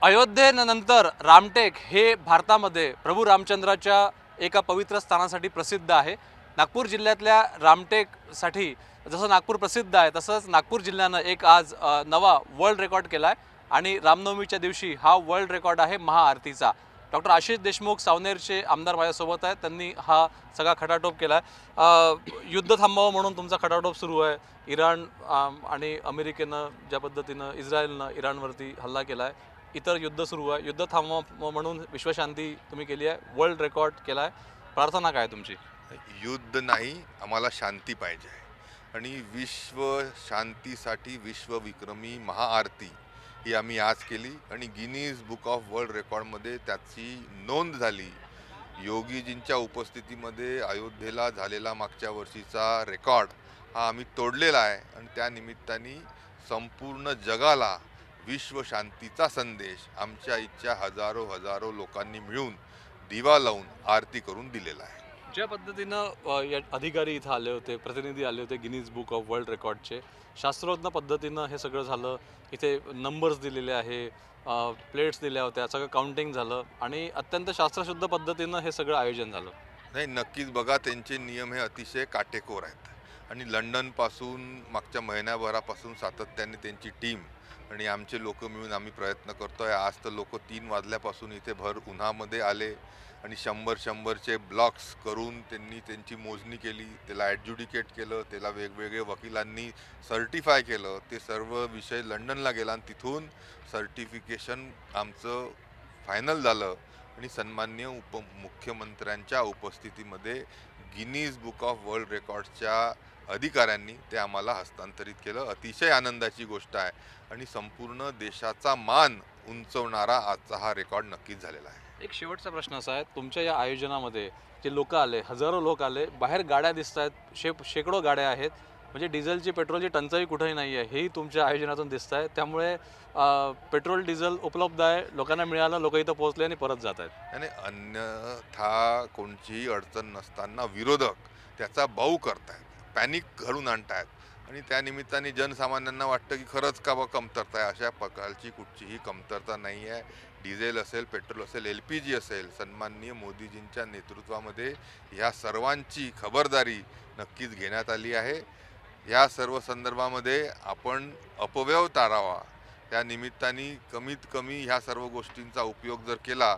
अयोध्येनंतर रामटेक हे भारतामध्ये प्रभू रामचंद्राच्या एका पवित्र स्थानासाठी प्रसिद्ध आहे। नागपूर जिल्ह्यातल्या रामटेकसाठी जसं नागपूर प्रसिद्ध आहे तसंच नागपूर जिल्ह्यानं एक आज नवा वर्ल्ड रेकॉर्ड केला आहे आणि रामनवमीच्या दिवशी हा वर्ल्ड रेकॉर्ड आहे महाआरतीचा। डॉक्टर आशिष देशमुख सावनेरचे आमदार माझ्यासोबत आहेत, त्यांनी हा सगळा खटाटोप केला आहे। युद्ध थांबवावं म्हणून तुमचा खटाटोप सुरू आहे। इराण आणि अमेरिकेनं ज्या पद्धतीनं इस्रायलनं इराणवरती हल्ला केला आहे, इतर युद्ध सुरू आहे, युद्ध थांबवा म्हणून विश्वशांती तुम्ही केली आहे, वर्ल्ड रेकॉर्ड केला आहे। प्रार्थना काय तुमची? युद्ध नाही, आम्हाला शांती पाहिजे आणि विश्व शांतीसाठी विश्वविक्रमी महाआरती ही आम्ही आज केली आणि गिनीज बुक ऑफ वर्ल्ड रेकॉर्डमध्ये त्याची नोंद झाली। योगीजींच्या उपस्थितीमध्ये अयोध्येला झालेला मागच्या वर्षीचा रेकॉर्ड हा आम्ही तोडलेला आहे आणि त्या निमित्ताने संपूर्ण जगाला विश्व शांतीचा संदेश आमच्या इच्छा हजारो लोकांनी मिळून दिवा लावून आरती करून दिलेला आहे। ज्या पद्धतीनं या अधिकारी इथं आले होते, प्रतिनिधी आले होते गिनीज बुक ऑफ वर्ल्ड रेकॉर्डचे, शास्त्रोक्त पद्धतीनं हे सगळं झालं। इथे नंबर्स दिलेले आहे, प्लेट्स दिल्या होत्या, सगळं काउंटिंग झालं आणि अत्यंत शास्त्रशुद्ध पद्धतीनं हे सगळं आयोजन झालं। नाही, नक्कीच बघा, त्यांचे नियम हे अतिशय काटेकोर आहेत आणि लंडनपासून मागच्या महिन्याभरापासून सातत्याने त्यांची टीम आणि आमचे लोक मिळून आम्ही प्रयत्न करतोय। आज तर लोक 3 वाजल्यापासून इथे भर उन्हामध्ये आले आणि 100-100चे ब्लॉक्स करून त्यांनी त्यांची मोजणी केली, त्याला ॲडज्युडिकेट केलं, त्याला वेगवेगळे वकिलांनी सर्टिफाय केलं। ते सर्व विषय लंडनला गेला आणि तिथून सर्टिफिकेशन आमचं फायनल झालं आणि सन्माननीय उपमुख्यमंत्र्यांच्या उपस्थितीमध्ये गिनीज बुक ऑफ वर्ल्ड रेकॉर्ड्सच्या अधिकाऱ्यांनी ते आम्हाला हस्तांतरित केलं। अतिशय आनंदाची गोष्ट आहे आणि संपूर्ण देशाचा मान उंचवणारा आजचा हा रेकॉर्ड नक्कीच झालेला आहे। एक शेवटचा प्रश्न असा आहे, तुमच्या या आयोजनामध्ये जे लोक आले, हजारो लोक आले, बाहेर गाड्या दिसत आहेत, शेकडो गाड्या आहेत, म्हणजे डिझेलची पेट्रोलची टंचाई कुठेही नाही आहे, हेही तुमच्या आयोजनातून दिसत आहे। त्यामुळे पेट्रोल डिझेल उपलब्ध आहे, लोकांना मिळालं, लोक इथं पोहोचले आणि परत जात आहेत। आणि अन्यथा कोणतीही अडचण नसताना विरोधक त्याचा बाऊ करतायत, पॅनिक घडून आणतायत आणि त्या निमित्ताने जनसामान्यांना वाटतं की खरंच का कमतरता आहे। अशा प्रकारची कुठचीही कमतरता नाही आहे। डिझेल असेल, पेट्रोल असेल, LPG असेल, सन्माननीय मोदीजींच्या नेतृत्वामध्ये ह्या सर्वांची खबरदारी नक्कीच घेण्यात आली आहे। या सर्व संदर्भामध्ये आपण अपव्यय टाळावा, त्या निमित्ताने कमीत कमी ह्या सर्व गोष्टींचा उपयोग जर केला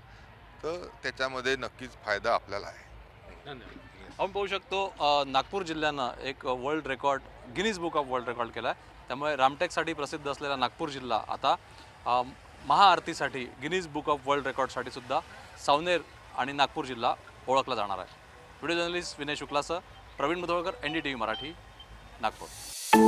तर त्याच्यामध्ये नक्कीच फायदा आपल्याला आहे। धन्यवाद। आपण पाहू शकतो नागपूर जिल्ह्यानं एक world record Guinness book of world record केला आहे। त्यामुळे रामटेकसाठी प्रसिद्ध असलेला नागपूर जिल्हा आता महाआरतीसाठी गिनीज बुक ऑफ वर्ल्ड रेकॉर्डसाठी सुद्धा सावनेर आणि नागपूर जिल्हा ओळखला जाणार आहे। व्हिडिओ जर्नलिस्ट विनय शुक्लासह प्रवीण मुधोळकर, NDTV मराठी, नागपूर।